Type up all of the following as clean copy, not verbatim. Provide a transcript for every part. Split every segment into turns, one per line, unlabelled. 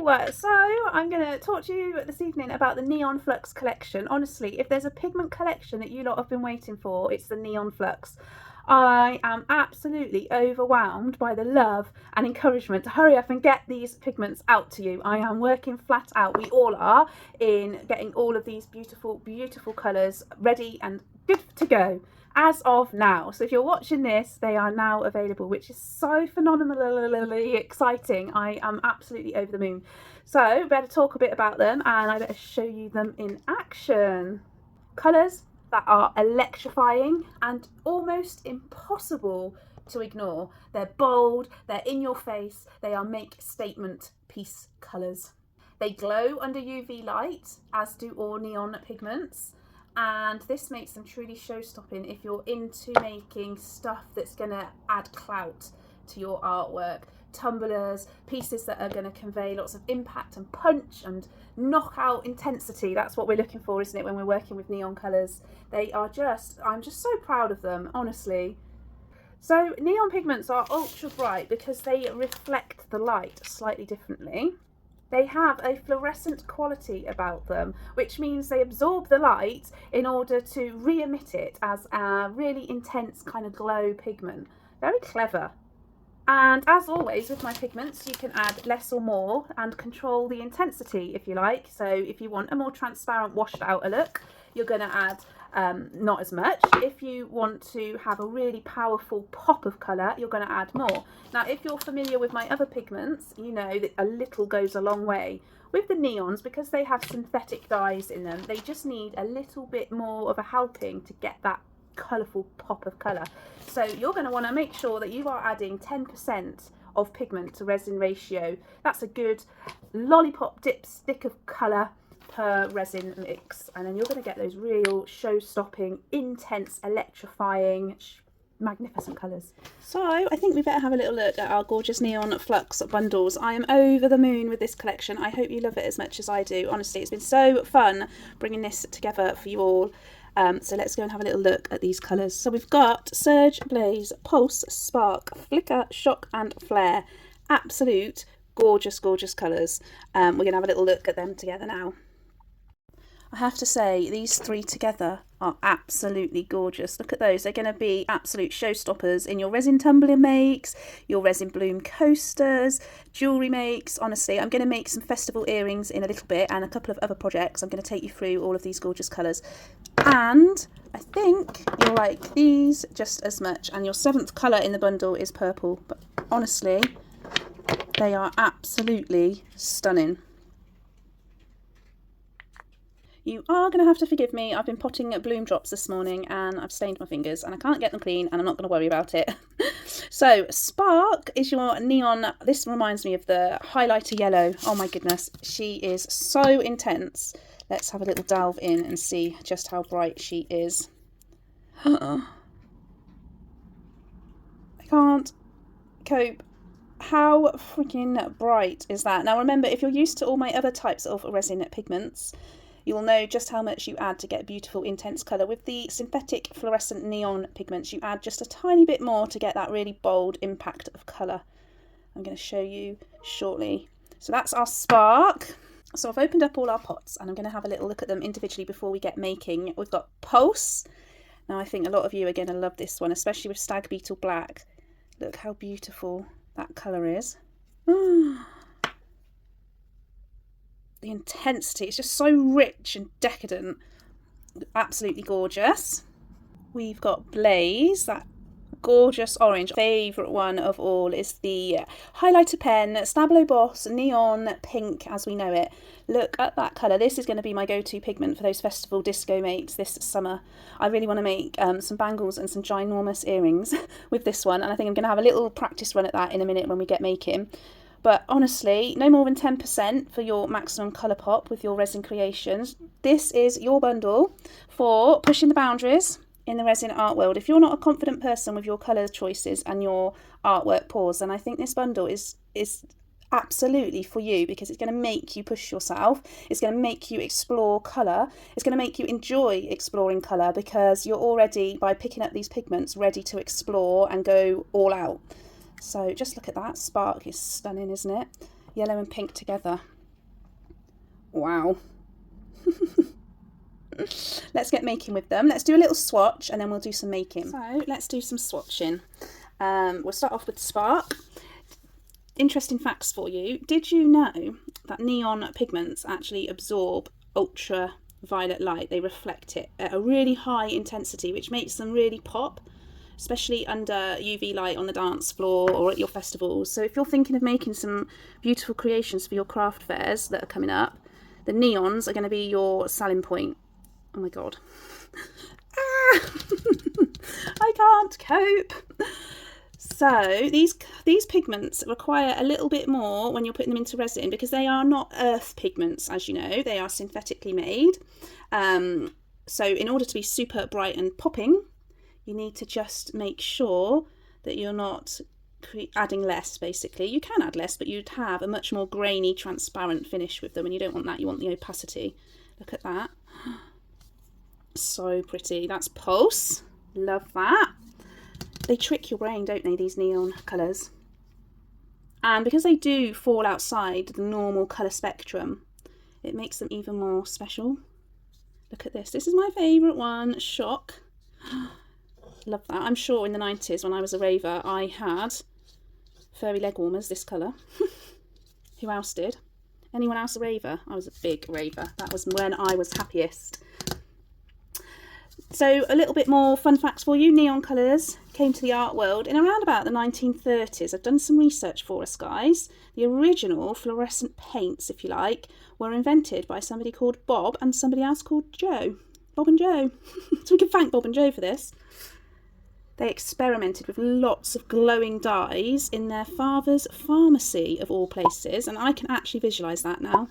So I'm going to talk to you this evening about the Neon Flux collection. Honestly, if there's a pigment collection that you lot have been waiting for, it's the Neon Flux. I am absolutely overwhelmed by the love and encouragement to hurry up and get these pigments out to you. I am working flat out, we all are, in getting all of these beautiful, beautiful colours ready and good to go as of now. So if you're watching this, they are now available, which is so phenomenally exciting. I am absolutely over the moon. So better talk a bit about them, and I better show you them in action. Colours that are electrifying and almost impossible to ignore. They're bold, they're in your face, they are make statement piece colours. They glow under UV light, as do all neon pigments, and this makes them truly show-stopping if you're into making stuff that's going to add clout to your artwork. Tumblers, pieces that are going to convey lots of impact and punch and knockout intensity. That's what we're looking for, isn't it, when we're working with neon colours? They are just, I'm just so proud of them, honestly. So neon pigments are ultra bright because they reflect the light slightly differently. They have a fluorescent quality about them, which means they absorb the light in order to re-emit it as a really intense kind of glow pigment. Very clever. And as always with my pigments, you can add less or more and control the intensity if you like. So if you want a more transparent, washed out look, you're going to add not as much. If you want to have a really powerful pop of colour, you're going to add more. Now, if you're familiar with my other pigments, you know that a little goes a long way. With the neons, because they have synthetic dyes in them, they just need a little bit more of a helping to get that colourful pop of colour. So you're going to want to make sure that you are adding 10% of pigment to resin ratio. That's a good lollipop dipstick of colour per resin mix, and then you're going to get those real show-stopping, intense, electrifying, magnificent colours. So I think we better have a little look at our gorgeous Neon Flux bundles. I am over the moon with this collection. I hope you love it as much as I do. Honestly, it's been so fun bringing this together for you all. So let's go and have a little look at these colours. So we've got Surge, Blaze, Pulse, Spark, Flicker, Shock and Flare. Absolute gorgeous, gorgeous colours. We're going to have a little look at them together now. I have to say, these three together are absolutely gorgeous. Look at those. They're going to be absolute showstoppers in your resin tumbler makes, your resin bloom coasters, jewellery makes. Honestly, I'm going to make some festival earrings in a little bit and a couple of other projects. I'm going to take you through all of these gorgeous colours. And I think you'll like these just as much. And your 7th colour in the bundle is purple. But honestly, they are absolutely stunning. You are going to have to forgive me. I've been potting bloom drops this morning and I've stained my fingers and I can't get them clean and I'm not going to worry about it. So Spark is your neon. This reminds me of the highlighter yellow. Oh my goodness, she is so intense. Let's have a little delve in and see just how bright she is. I can't cope. How freaking bright is that? Now remember, if you're used to all my other types of resin pigments, you'll know just how much you add to get beautiful intense colour. With the synthetic fluorescent neon pigments, you add just a tiny bit more to get that really bold impact of colour. I'm going to show you shortly. So that's our Spark. So I've opened up all our pots and I'm going to have a little look at them individually before we get making. We've got Pulse. Now I think a lot of you are going to love this one, especially with Stag Beetle Black. Look how beautiful that colour is. The intensity, it's just so rich and decadent. Absolutely gorgeous. We've got Blaze, that gorgeous orange. Favourite one of all is the highlighter pen, Stablo Boss Neon Pink as we know it. Look at that colour. This is going to be my go-to pigment for those festival disco makes this summer. I really want to make some bangles and some ginormous earrings with this one, and I think I'm going to have a little practice run at that in a minute when we get making. But honestly, no more than 10% for your maximum colour pop with your resin creations. This is your bundle for pushing the boundaries in the resin art world. If you're not a confident person with your colour choices and your artwork pours, then I think this bundle is absolutely for you, because it's going to make you push yourself. It's going to make you explore colour. It's going to make you enjoy exploring colour, because you're already, by picking up these pigments, ready to explore and go all out. So just look at that. Spark is stunning, isn't it? Yellow and pink together. Wow. Let's get making with them. Let's do a little swatch and then we'll do some making. So let's do some swatching. We'll start off with Spark. Interesting facts for you. Did you know that neon pigments actually absorb ultraviolet light? They reflect it at a really high intensity, which makes them really pop, especially under UV light on the dance floor or at your festivals. So if you're thinking of making some beautiful creations for your craft fairs that are coming up, the neons are going to be your selling point. Oh my god. I can't cope. So these pigments require a little bit more when you're putting them into resin, because they are not earth pigments, as you know. They are synthetically made. So in order to be super bright and popping, you need to just make sure that you're not adding less, basically. You can add less, but you'd have a much more grainy, transparent finish with them, and you don't want that. You want the opacity. Look at that. So pretty. That's Pulse. Love that. They trick your brain, don't they, these neon colours? And because they do fall outside the normal colour spectrum, it makes them even more special. Look at this. This is my favourite one, Shock. Love that. I'm sure in the 90s when I was a raver, I had furry leg warmers this colour. Who else did? Anyone else a raver? I was a big raver. That was when I was happiest. So a little bit more fun facts for you. Neon colours came to the art world in around about the 1930s. I've done some research for us, guys. The original fluorescent paints, if you like, were invented by somebody called Bob and somebody else called Joe. Bob and Joe. So we can thank Bob and Joe for this. They experimented with lots of glowing dyes in their father's pharmacy, of all places, and I can actually visualise that now.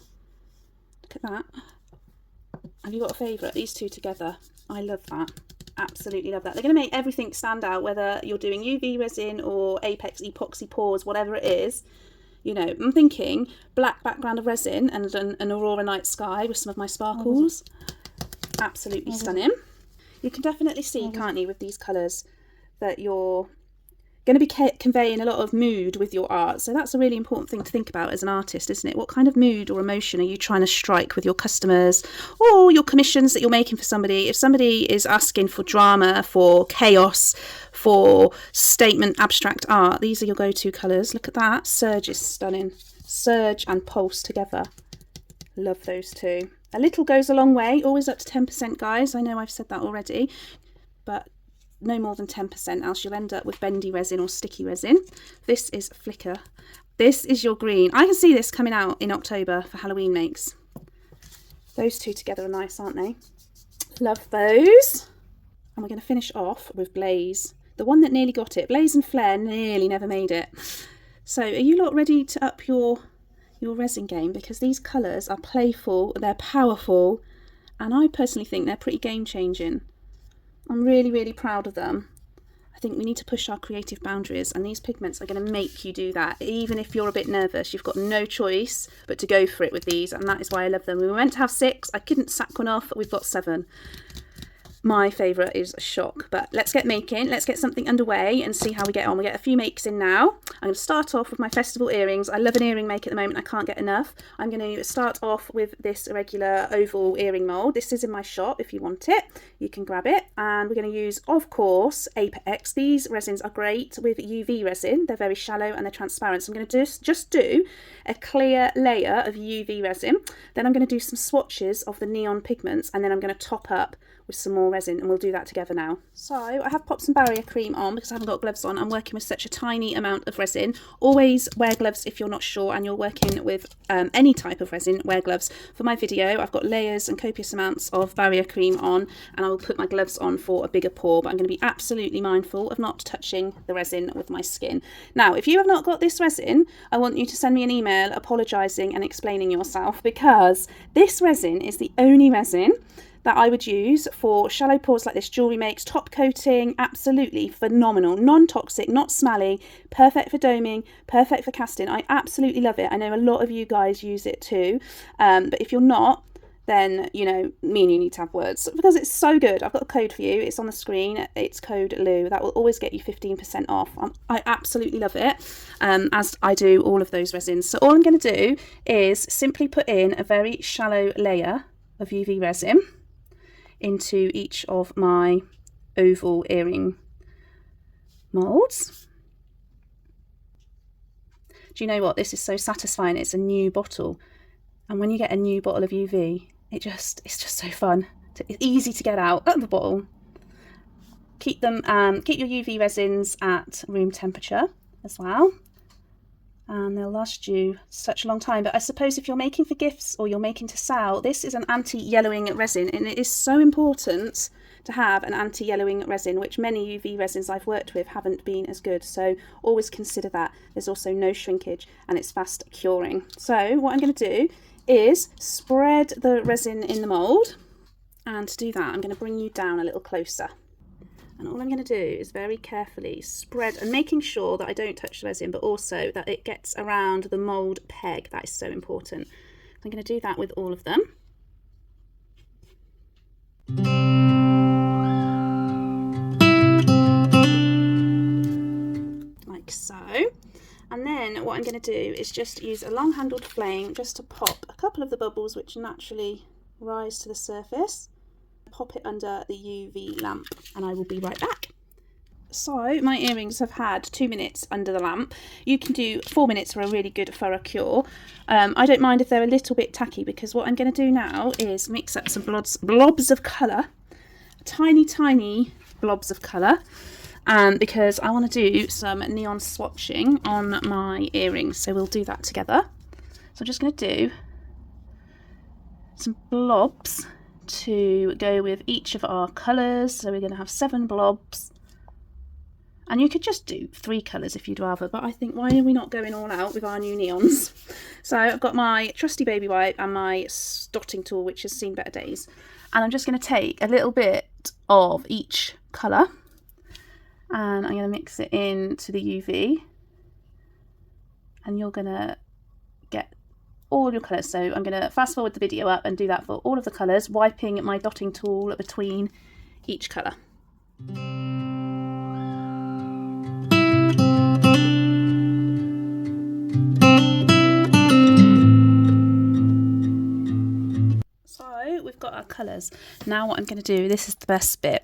Look at that. Have you got a favourite? These two together. I love that. Absolutely love that. They're going to make everything stand out, whether you're doing UV resin or Apex epoxy pours, whatever it is. You know, I'm thinking black background of resin and an Aurora Night Sky with some of my sparkles. Absolutely stunning. You can definitely see, can't you, with these colours, that you're going to be conveying a lot of mood with your art. So that's a really important thing to think about as an artist, isn't it? What kind of mood or emotion are you trying to strike with your customers or your commissions that you're making for somebody? If somebody is asking for drama, for chaos, for statement abstract art, these are your go-to colours. Look at that. Surge is stunning. Surge and Pulse together. Love those two. A little goes a long way. Always up to 10%, guys. I know I've said that already, but no more than 10%, else you'll end up with bendy resin or sticky resin. This is Flicker. This is your green. I can see this coming out in October for Halloween makes. Those two together are nice, aren't they? Love those. And we're going to finish off with Blaze, the one that nearly got it. Blaze and Flare nearly never made it. So are you lot ready to up your resin game? Because these colours are playful, they're powerful, and I personally think they're pretty game changing. I'm really, really proud of them. I think we need to push our creative boundaries, and these pigments are going to make you do that. Even if you're a bit nervous, you've got no choice but to go for it with these, and that is why I love them. We were meant to have 6. I couldn't sack one off. We've got 7. My favourite is Shock, but let's get making. Let's get something underway and see how we get on. We get a few makes in now. I'm going to start off with my festival earrings. I love an earring make at the moment. I can't get enough. I'm going to start off with this regular oval earring mould. This is in my shop. If you want it, you can grab it. And we're going to use, of course, Apex. These resins are great with UV resin. They're very shallow and they're transparent. So I'm going to just do a clear layer of UV resin. Then I'm going to do some swatches of the neon pigments, and then I'm going to top up with some more resin, and we'll do that together now. So I have popped some barrier cream on because I haven't got gloves on. I'm working with such a tiny amount of resin. Always wear gloves if you're not sure and you're working with any type of resin. Wear gloves. For my video, I've got layers and copious amounts of barrier cream on, and I will put my gloves on for a bigger pour, but I'm going to be absolutely mindful of not touching the resin with my skin. Now, if you have not got this resin, I want you to send me an email apologising and explaining yourself, because this resin is the only resin that I would use for shallow pours like this, jewellery makes, top coating, absolutely phenomenal, non-toxic, not smelly, perfect for doming, perfect for casting. I absolutely love it. I know a lot of you guys use it too, but if you're not, then you know me and you need to have words, because it's so good. I've got a code for you, it's on the screen, it's code Lou. That will always get you 15% off. I absolutely love it, as I do all of those resins. So all I'm going to do is simply put in a very shallow layer of UV resin into each of my oval earring molds. Do you know what, this is so satisfying? It's a new bottle, and when you get a new bottle of UV, it's just so fun. It's easy to get out of the bottle. Keep your UV resins at room temperature as well, and they'll last you such a long time. But I suppose if you're making for gifts or you're making to sell, this is an anti-yellowing resin, and it is so important to have an anti-yellowing resin, which many UV resins I've worked with haven't been as good. So always consider that. There's also no shrinkage, and it's fast curing. So what I'm going to do is spread the resin in the mould, and to do that I'm going to bring you down a little closer, and all I'm going to do is very carefully spread, and making sure that I don't touch the resin, but also that it gets around the mould peg. That is so important. So I'm going to do that with all of them. Like so. And then what I'm going to do is just use a long handled flame just to pop a couple of the bubbles which naturally rise to the surface. Pop it under the UV lamp, and I will be right back. So my earrings have had 2 minutes under the lamp. You can do 4 minutes for a really good thorough cure. I don't mind if they're a little bit tacky, because what I'm going to do now is mix up some blobs of colour, tiny blobs of colour. Because I want to do some neon swatching on my earrings, so we'll do that together. So I'm just going to do some blobs to go with each of our colours. So we're going to have 7 blobs, and you could just do 3 colours if you'd rather, but I think, why are we not going all out with our new neons? So I've got my trusty baby wipe and my dotting tool, which has seen better days, and I'm just going to take a little bit of each colour, and I'm going to mix it into the UV, and you're going to get all your colours. So I'm going to fast forward the video up and do that for all of the colours, wiping my dotting tool between each colour. We've got our colours. Now what I'm going to do, this is the best bit,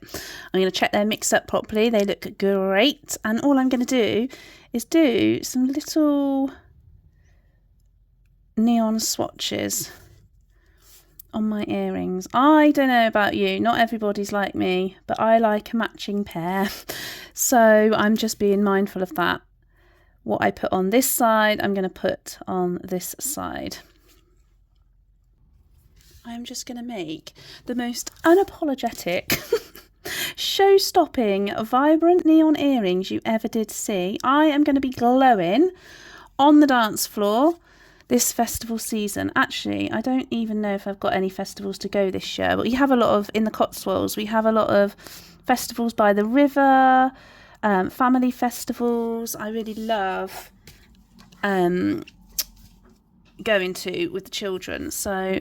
I'm going to check they're mixed up properly. They look great, and all I'm going to do is do some little neon swatches on my earrings. I don't know about you, not everybody's like me, but I like a matching pair, so I'm just being mindful of that. What I put on this side, I'm going to put on this side. I'm just going to make the most unapologetic, show-stopping, vibrant neon earrings you ever did see. I am going to be glowing on the dance floor this festival season. Actually, I don't even know if I've got any festivals to go this year, but we have a lot of, in the Cotswolds, we have a lot of festivals by the river, family festivals. I really love going to with the children, so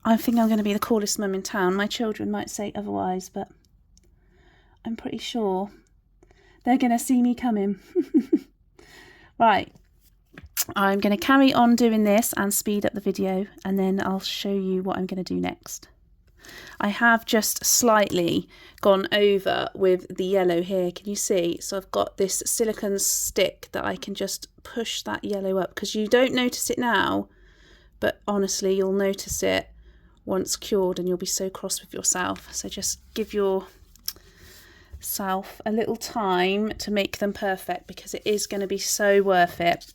I think I'm going to be the coolest mum in town. My children might say otherwise, but I'm pretty sure they're going to see me coming. Right, I'm going to carry on doing this and speed up the video, and then I'll show you what I'm going to do next. I have just slightly gone over with the yellow here, can you see? So I've got this silicone stick that I can just push that yellow up, because you don't notice it now, but honestly you'll notice it once cured, and you'll be so cross with yourself. So just give yourself a little time to make them perfect, because it is going to be so worth it.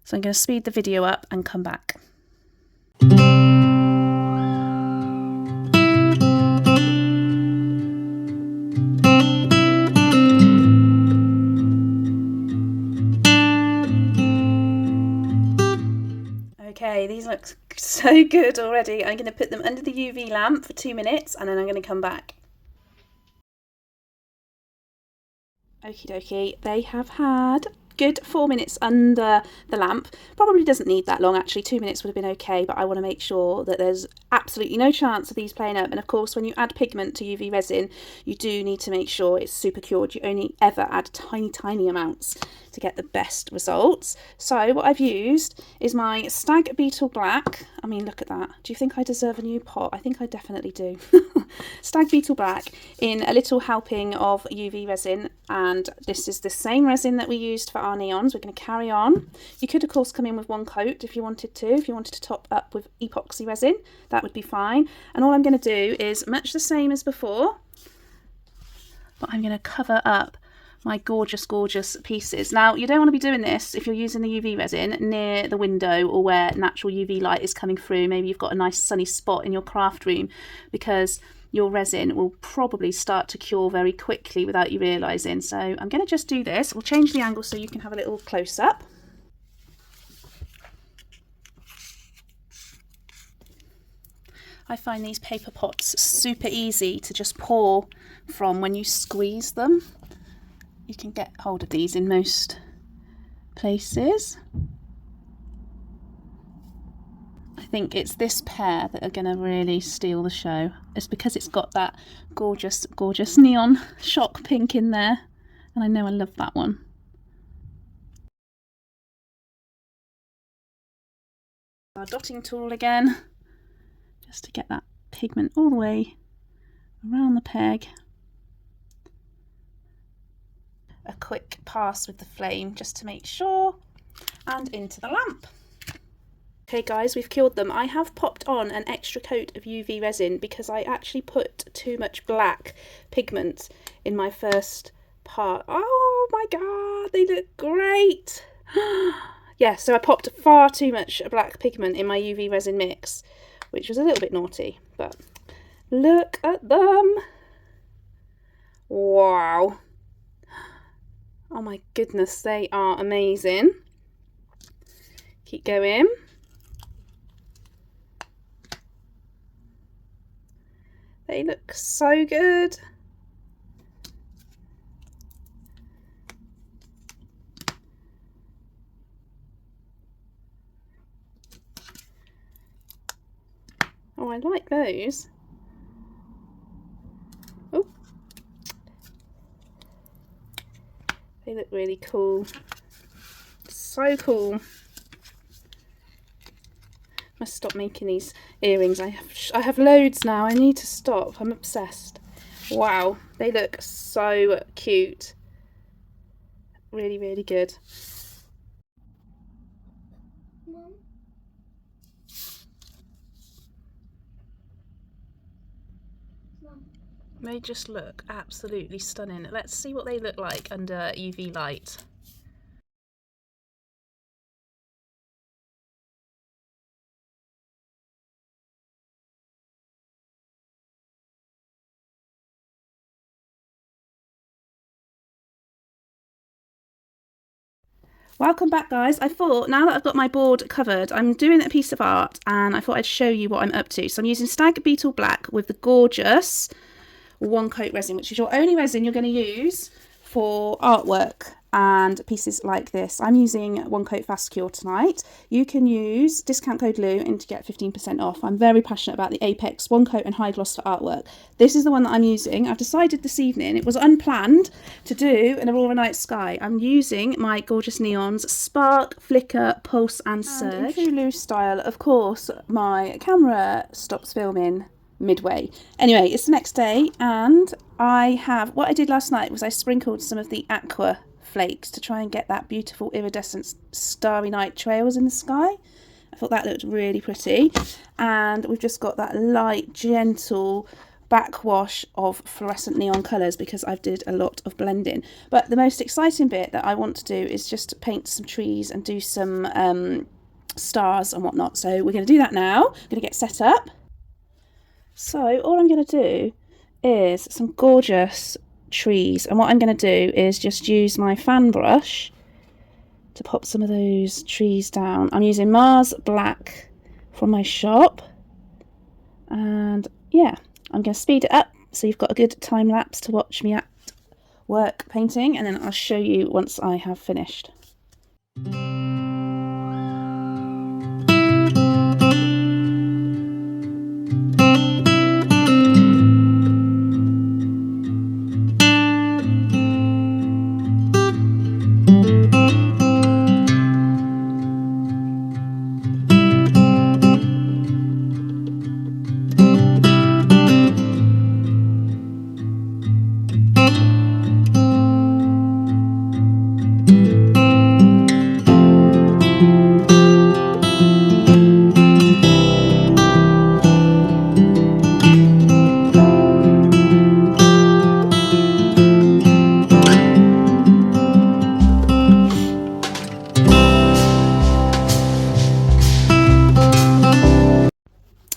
So I'm going to speed the video up and come back. Okay, these look so good already. I'm going to put them under the UV lamp for 2 minutes, and then I'm going to come back. Okie dokie, they have had good 4 minutes under the lamp. Probably doesn't need that long actually, 2 minutes would have been okay, but I want to make sure that there's absolutely no chance of these playing up. And of course, when you add pigment to UV resin, you do need to make sure it's super cured. You only ever add tiny amounts to get the best results. So what I've used is my Stag Beetle Black. I mean, look at that. Do you think I deserve a new pot? I think I definitely do. Stag Beetle Black in a little helping of UV resin, and this is the same resin that we used for our neons. We're going to carry on. You could of course come in with one coat if you wanted to. If you wanted to top up with epoxy resin, that would be fine. And all I'm going to do is much the same as before, but I'm going to cover up my gorgeous pieces. Now, you don't want to be doing this if you're using the UV resin near the window or where natural UV light is coming through. Maybe you've got a nice sunny spot in your craft room, because your resin will probably start to cure very quickly without you realising. So I'm going to just do this. We'll change the angle so you can have a little close-up. I find these paper pots super easy to just pour from when you squeeze them. You can get hold of these in most places. I think it's this pair that are going to really steal the show. It's because it's got that gorgeous neon shock pink in there, and I know I love that one. Our dotting tool again, just to get that pigment all the way around the peg. A quick pass with the flame just to make sure, and into the lamp. Okay guys, we've cured them. I have popped on an extra coat of UV resin because I actually put too much black pigment in my first part. Oh my god, they look great. Yeah, so I popped far too much black pigment in my UV resin mix, which was a little bit naughty, but look at them. Wow. Oh my goodness, they are amazing. Keep going. They look so good. Oh, I like those. Oh, they look really cool. So cool. Must stop making these earrings. I have loads now. I need to stop. I'm obsessed. Wow, they look so cute. Really good. Mom. They just look absolutely stunning. Let's see what they look like under UV light. Welcome back guys. I thought now that I've got my board covered, I'm doing a piece of art and I thought I'd show you what I'm up to. So I'm using Stag Beetle Black with the gorgeous one coat resin, which is your only resin you're going to use for artwork and pieces like this. I'm using one coat fast cure tonight. You can use discount code Lou and to get 15% off. I'm very passionate about the Apex one coat and high gloss for artwork. This is the one that I'm using. I've decided this evening, it was unplanned, to do an Aurora Night Sky. I'm using my gorgeous neons Spark, Flicker, Pulse and Surge. And in true Lou style, of course, my camera stops filming midway. Anyway, it's the next day and what I did last night was I sprinkled some of the aqua flakes to try and get that beautiful iridescent starry night trails in the sky. I thought that looked really pretty, and we've just got that light gentle backwash of fluorescent neon colours because I've did a lot of blending. But the most exciting bit that I want to do is just paint some trees and do some stars and whatnot. So we're going to do that now. I'm going to get set up. So all I'm going to do is some gorgeous trees, and what I'm going to do is just use my fan brush to pop some of those trees down. I'm using Mars Black from my shop, and yeah, I'm going to speed it up so you've got a good time lapse to watch me at work painting, and then I'll show you once I have finished.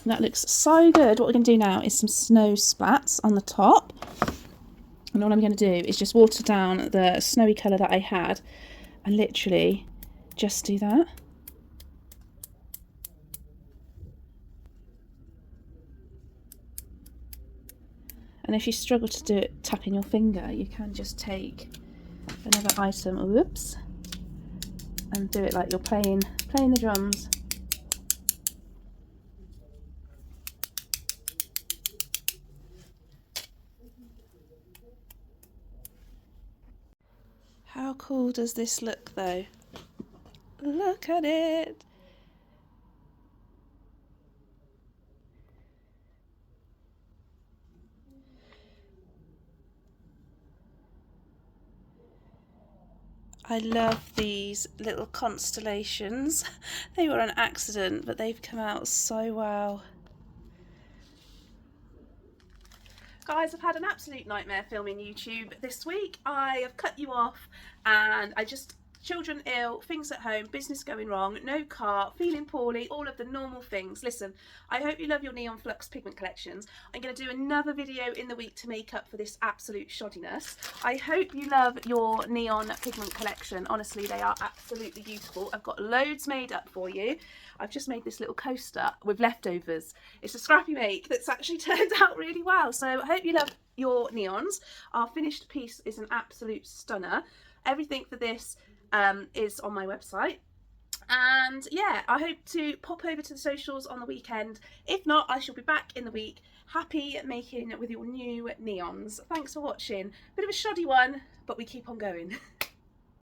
That looks so good. What we're going to do now is some snow splats on the top. And all I'm going to do is just water down the snowy colour that I had and literally just do that. And if you struggle to do it tapping your finger, you can just take another item, whoops, and do it like you're playing the drums. How cool does this look though? Look at it! I love these little constellations. They were an accident, but they've come out so well. Guys, I've had an absolute nightmare filming YouTube this week. I have cut you off and children ill, things at home, business going wrong, no car, feeling poorly, all of the normal things. Listen, I hope you love your Neon Flux pigment collections. I'm going to do another video in the week to make up for this absolute shoddiness. I hope you love your neon pigment collection. Honestly, they are absolutely beautiful. I've got loads made up for you. I've just made this little coaster with leftovers. It's a scrappy make that's actually turned out really well. So I hope you love your neons. Our finished piece is an absolute stunner. Everything for this is on my website, and yeah, I hope to pop over to the socials on the weekend. If not, I shall be back in the week, happy making with your new neons. Thanks for watching. Bit of a shoddy one, but we keep on going.